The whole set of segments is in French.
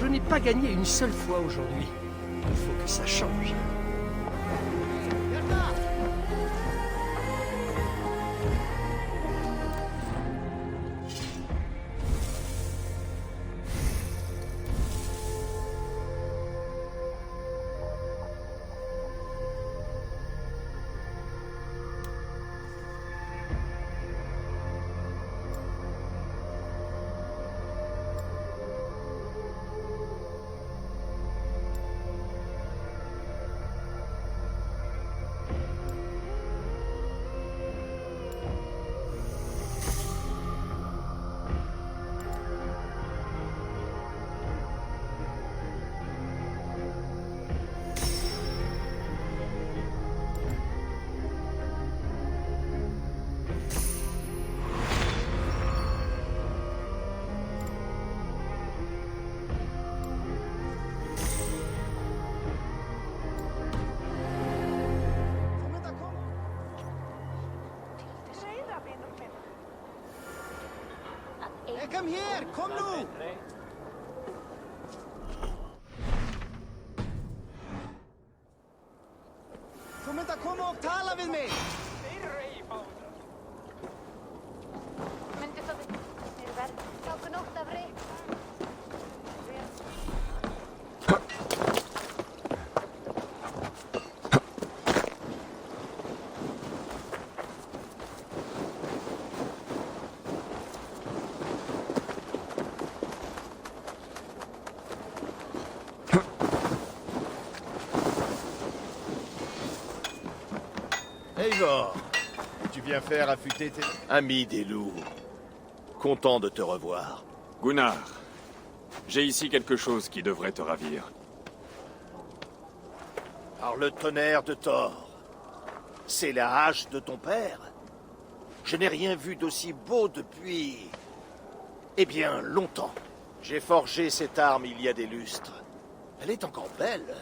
n'ai pas gagné une seule fois aujourd'hui. Il faut que ça change. Kom her! Kom nu! Kom inte komma och tala med mig! Myndi það mér verð táku nótt af reyk. Eivor, tu viens faire affûter tes... Ami des loups, content de te revoir. Gunnar, j'ai ici quelque chose qui devrait te ravir. Par le tonnerre de Thor, c'est la hache de ton père? Je n'ai rien vu d'aussi beau depuis... Eh bien, longtemps. J'ai forgé cette arme il y a des lustres. Elle est encore belle.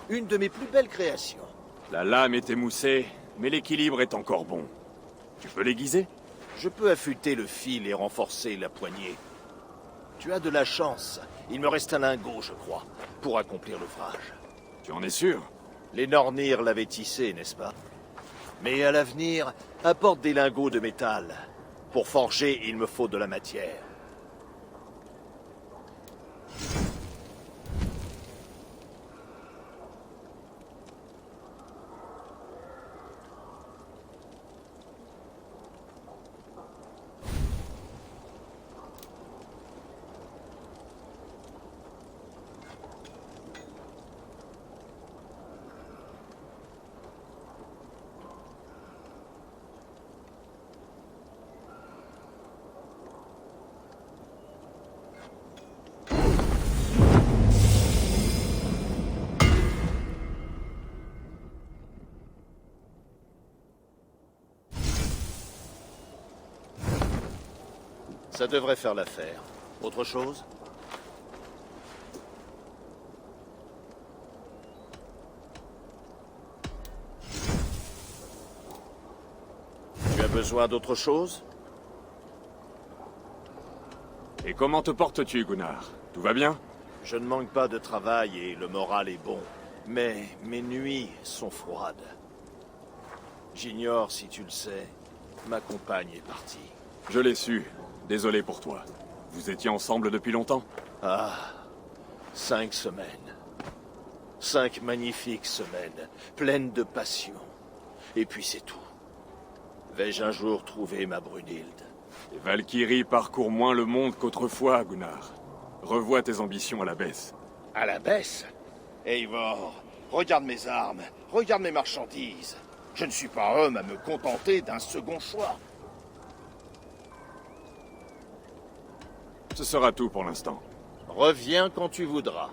Une de mes plus belles créations. La lame est émoussée, mais l'équilibre est encore bon. Tu peux l'aiguiser? Je peux affûter le fil et renforcer la poignée. Tu as de la chance. Il me reste un lingot, je crois, pour accomplir l'ouvrage. Tu en es sûr? Les Nornir l'avaient tissé, n'est-ce pas? Mais à l'avenir, apporte des lingots de métal. Pour forger, il me faut de la matière. Ça devrait faire l'affaire. Autre chose? Tu as besoin d'autre chose? Et comment te portes-tu, Gunnar? Tout va bien? Je ne manque pas de travail et le moral est bon. Mais mes nuits sont froides. J'ignore si tu le sais, ma compagne est partie. Je l'ai su. Désolé pour toi. Vous étiez ensemble depuis longtemps? Ah, 5 semaines. 5 magnifiques semaines, pleines de passion. Et puis c'est tout. Vais-je un jour trouver ma Brunhilde? Les Valkyries parcourent moins le monde qu'autrefois, Gunnar. Revois tes ambitions à la baisse. À la baisse? Eivor, regarde mes armes, regarde mes marchandises. Je ne suis pas homme à me contenter d'un second choix. Ce sera tout pour l'instant. Reviens quand tu voudras.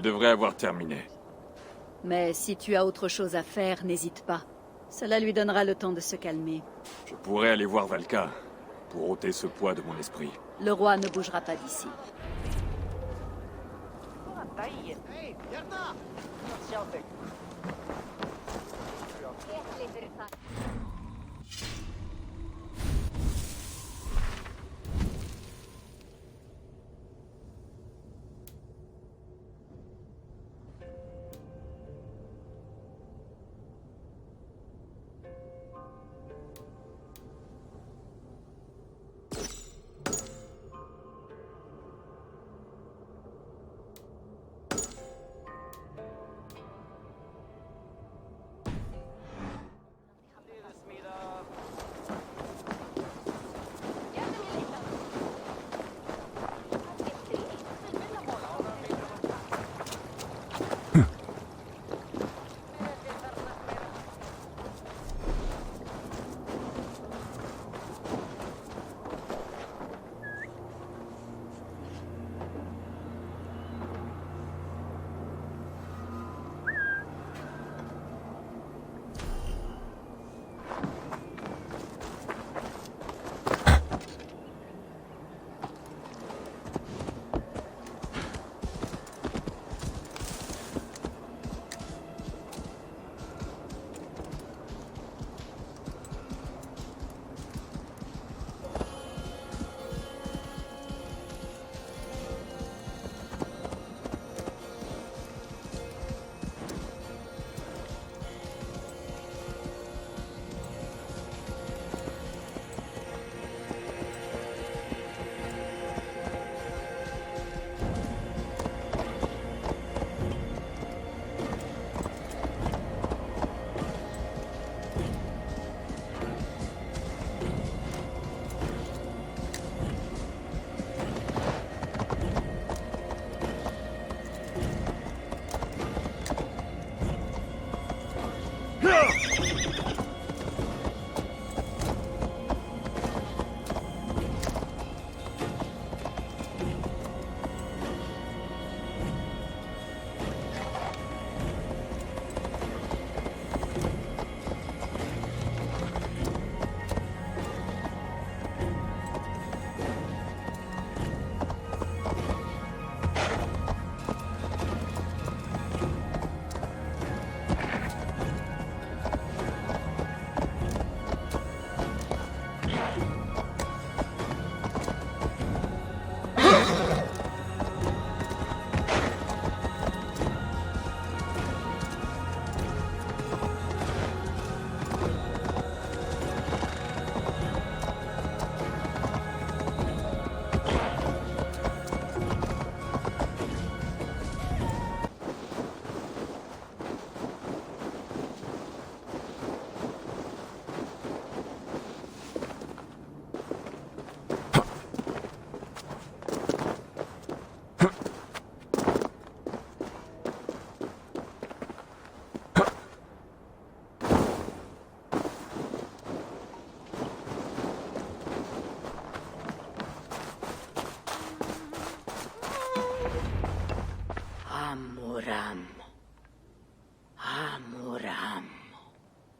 devrait avoir terminé. Mais si tu as autre chose à faire, n'hésite pas. Cela lui donnera le temps de se calmer. Je pourrais aller voir Valka, pour ôter ce poids de mon esprit. Le roi ne bougera pas d'ici. Hey, Bjarna!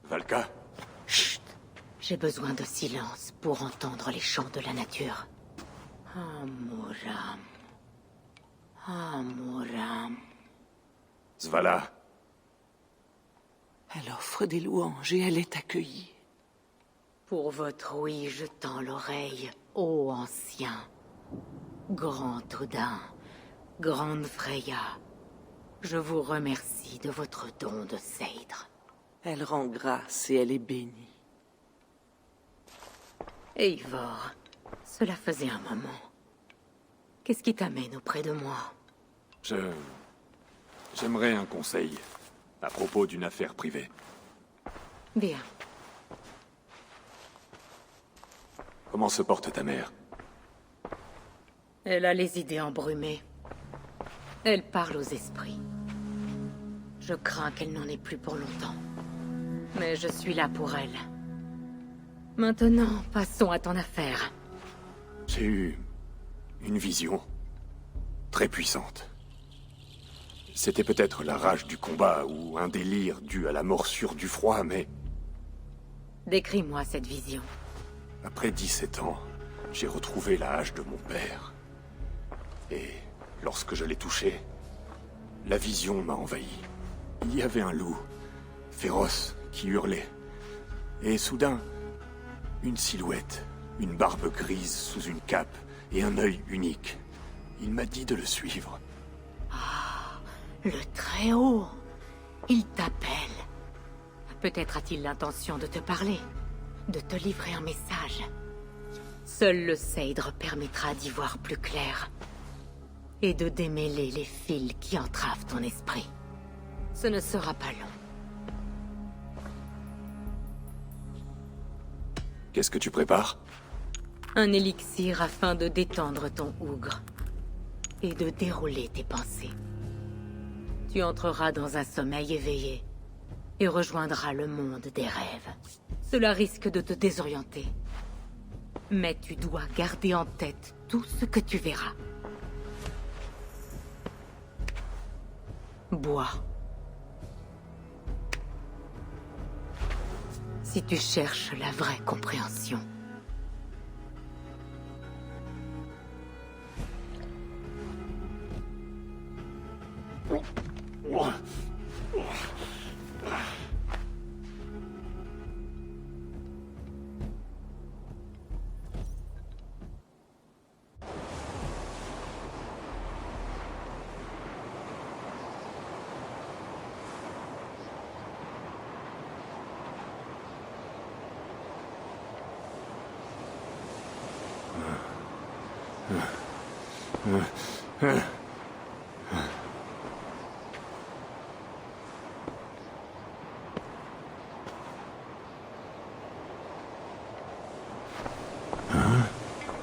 Valka? Chut! J'ai besoin de silence pour entendre les chants de la nature. Amuram. Amuram. Svala. Elle offre des louanges et elle est accueillie. Pour votre oui, je tends l'oreille, ô ancien. Grand Odin, grande Freya, je vous remercie de votre don de Seidr. Elle rend grâce et elle est bénie. Eivor, cela faisait un moment. Qu'est-ce qui t'amène auprès de moi? J'aimerais un conseil à propos d'une affaire privée. Bien. Comment se porte ta mère? Elle a les idées embrumées. Elle parle aux esprits. Je crains qu'elle n'en ait plus pour longtemps. Mais je suis là pour elle. Maintenant, passons à ton affaire. J'ai eu une vision très puissante. C'était peut-être la rage du combat ou un délire dû à la morsure du froid, mais Décris-moi cette vision. après 17 ans, j'ai retrouvé la hache de mon père. Et lorsque je l'ai touchée, la vision m'a envahi. Il y avait un loup, féroce, qui hurlait. Et soudain, une silhouette, une barbe grise sous une cape et un œil unique. Il m'a dit de le suivre. Le Très-Haut. Il t'appelle. Peut-être a-t-il l'intention de te parler, de te livrer un message. Seul le Seidr permettra d'y voir plus clair. Et de démêler les fils qui entravent ton esprit. Ce ne sera pas long. Qu'est-ce que tu prépares? Un élixir afin de détendre ton ougre. Et de dérouler tes pensées. Tu entreras dans un sommeil éveillé. Et rejoindras le monde des rêves. Cela risque de te désorienter. Mais tu dois garder en tête tout ce que tu verras. Bois. Si tu cherches la vraie compréhension.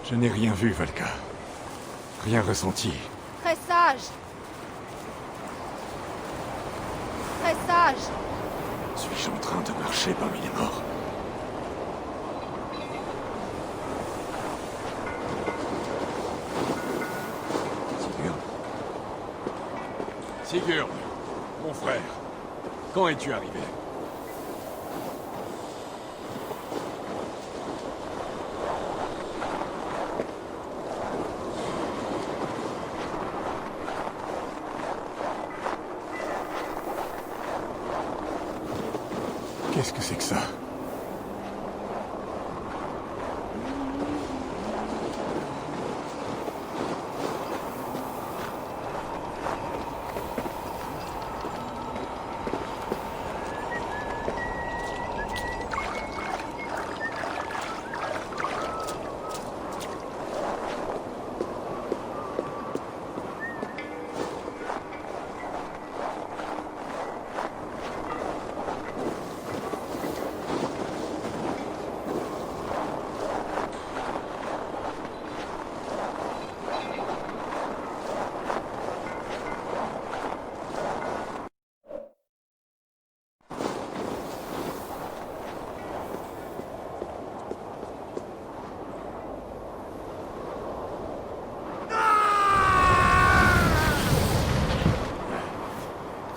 Je n'ai rien vu, Valka. Rien ressenti. Très sage. Très sage. Suis-je en train de marcher parmi les morts? Sigurd? Sigurd, mon frère, quand es-tu arrivé? Qu'est-ce que c'est que ça?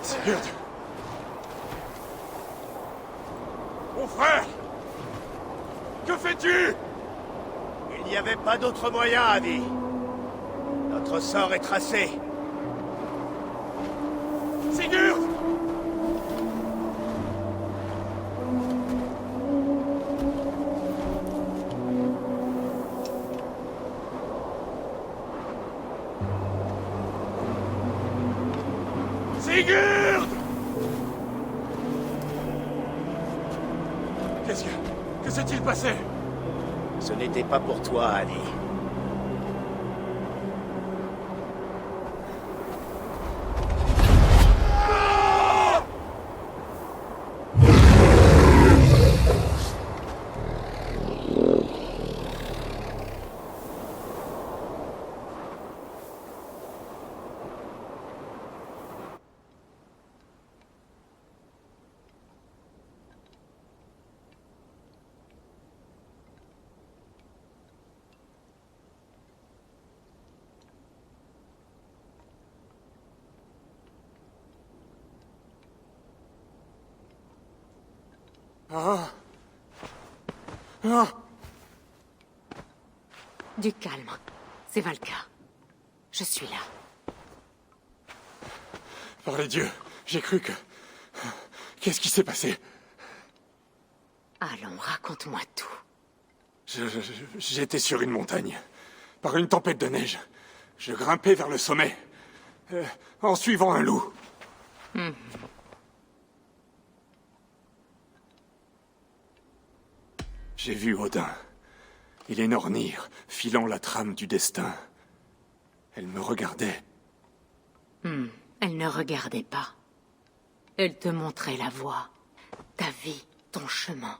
Sigurd! Mon frère! Que fais-tu? Il n'y avait pas d'autre moyen, Adi. Notre sort est tracé. Sigurd! Sigurd! Que s'est-il passé? Ce n'était pas pour toi, Adi. Ah. Ah. Du calme. C'est Valka. Je suis là. Par les dieux, j'ai cru que... Qu'est-ce qui s'est passé? Allons, raconte-moi tout. J'étais sur une montagne. Par une tempête de neige. Je grimpais vers le sommet. En suivant un loup. J'ai vu Odin. Il est Nornir, filant la trame du destin. Elle me regardait. Elle ne regardait pas. Elle te montrait la voie. Ta vie, ton chemin.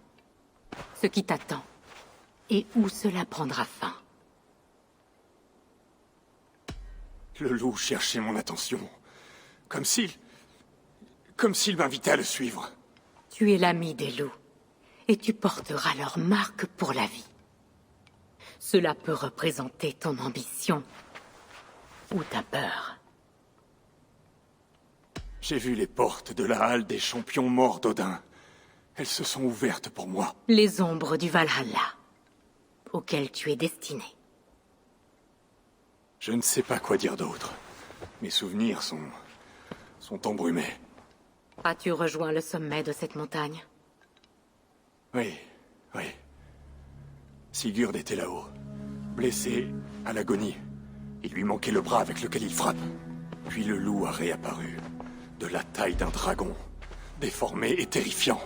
Ce qui t'attend. Et où cela prendra fin. Le loup cherchait mon attention. Comme s'il m'invitait à le suivre. Tu es l'ami des loups. Et tu porteras leur marque pour la vie. Cela peut représenter ton ambition. Ou ta peur. J'ai vu les portes de la halle des champions morts d'Odin. Elles se sont ouvertes pour moi. Les ombres du Valhalla. Auxquelles tu es destiné. Je ne sais pas quoi dire d'autre. Mes souvenirs sont embrumés. As-tu rejoint le sommet de cette montagne? Oui. Sigurd était là-haut. Blessé, à l'agonie. Il lui manquait le bras avec lequel il frappe. Puis le loup a réapparu. De la taille d'un dragon. Déformé et terrifiant.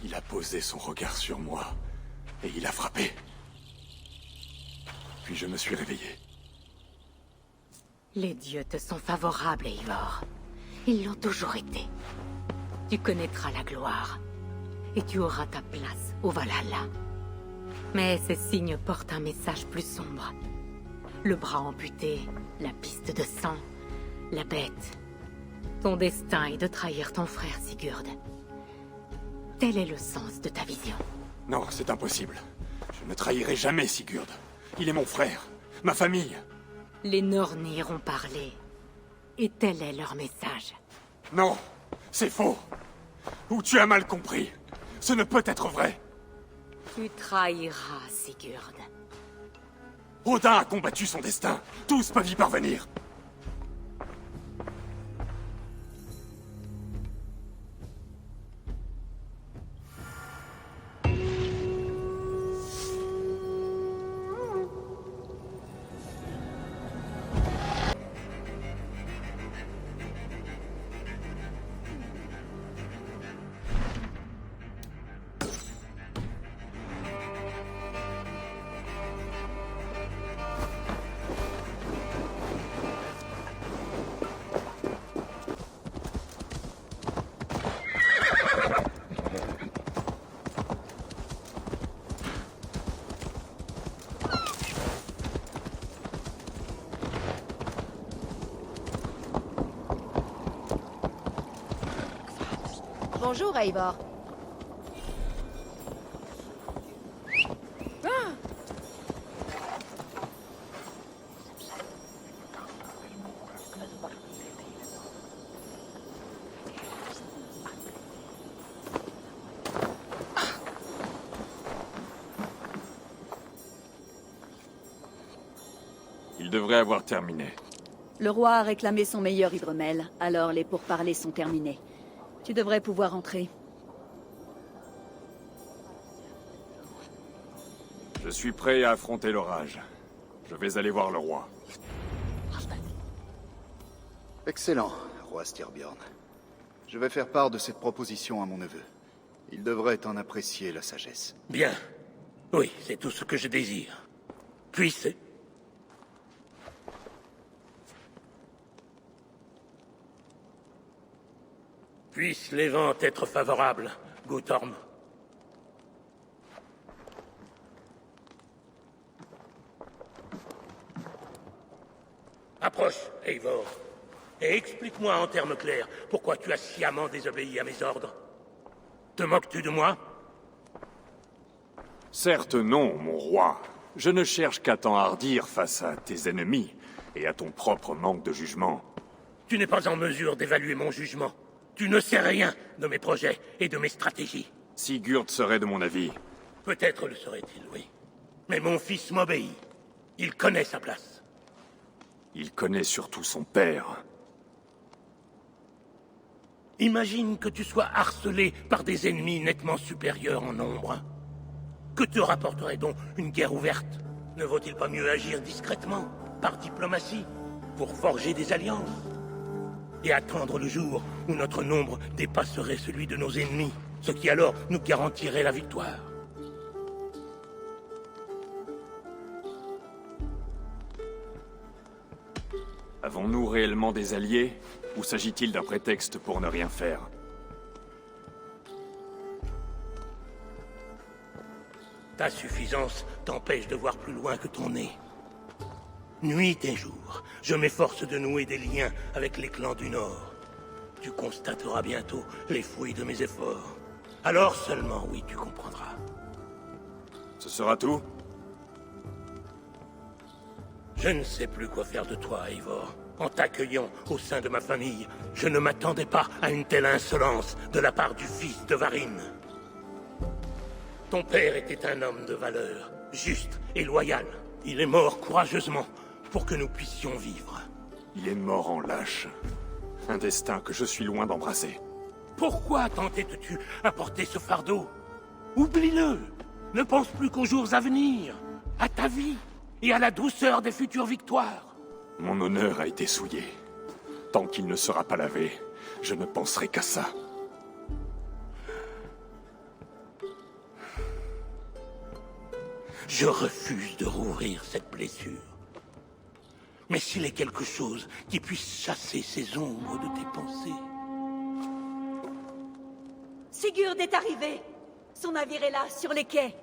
Il a posé son regard sur moi. Et il a frappé. Puis je me suis réveillé. Les dieux te sont favorables, Eivor. Ils l'ont toujours été. Tu connaîtras la gloire. Et tu auras ta place au Valhalla. Mais ces signes portent un message plus sombre. Le bras amputé, la piste de sang, la bête. Ton destin est de trahir ton frère Sigurd. Tel est le sens de ta vision. Non, c'est impossible. Je ne trahirai jamais Sigurd. Il est mon frère, ma famille. Les Nornir ont parlé. Et tel est leur message. Non, c'est faux. Ou tu as mal compris. Ce ne peut être vrai. Tu trahiras Sigurd. Odin a combattu son destin. Tous peuvent y parvenir. Bonjour, Eivor. Il devrait avoir terminé. Le roi a réclamé son meilleur hydromel, alors les pourparlers sont terminés. Tu devrais pouvoir entrer. Je suis prêt à affronter l'orage. Je vais aller voir le roi. Excellent, roi Styrbjorn. Je vais faire part de cette proposition à mon neveu. Il devrait en apprécier la sagesse. Bien. Oui, c'est tout ce que je désire. Puisse... Puissent les vents être favorables, Guthorm. Approche, Eivor, et explique-moi en termes clairs pourquoi tu as sciemment désobéi à mes ordres. Te moques-tu de moi? Certes non, mon roi. Je ne cherche qu'à t'enhardir face à tes ennemis et à ton propre manque de jugement. Tu n'es pas en mesure d'évaluer mon jugement. Tu ne sais rien de mes projets et de mes stratégies. Sigurd serait de mon avis. Peut-être le serait-il, oui. Mais mon fils m'obéit. Il connaît sa place. Il connaît surtout son père. Imagine que tu sois harcelé par des ennemis nettement supérieurs en nombre. Que te rapporterait donc une guerre ouverte? Ne vaut-il pas mieux agir discrètement, par diplomatie, pour forger des alliances? Et attendre le jour où notre nombre dépasserait celui de nos ennemis, ce qui alors nous garantirait la victoire. Avons-nous réellement des alliés? Ou s'agit-il d'un prétexte pour ne rien faire? Ta suffisance t'empêche de voir plus loin que ton nez. Nuit et jour, je m'efforce de nouer des liens avec les clans du Nord. Tu constateras bientôt les fruits de mes efforts. Alors seulement, oui, tu comprendras. Ce sera tout? Je ne sais plus quoi faire de toi, Eivor. En t'accueillant au sein de ma famille, je ne m'attendais pas à une telle insolence de la part du fils de Varin. Ton père était un homme de valeur, juste et loyal. Il est mort courageusement pour que nous puissions vivre. Il est mort en lâche. Un destin que je suis loin d'embrasser. Pourquoi t'entêtes-tu à porter ce fardeau? Oublie-le. Ne pense plus qu'aux jours à venir, à ta vie et à la douceur des futures victoires. Mon honneur a été souillé. Tant qu'il ne sera pas lavé, je ne penserai qu'à ça. Je refuse de rouvrir cette blessure. Mais s'il est quelque chose qui puisse chasser ces ombres de tes pensées... Sigurd est arrivé. Son navire est là, sur les quais.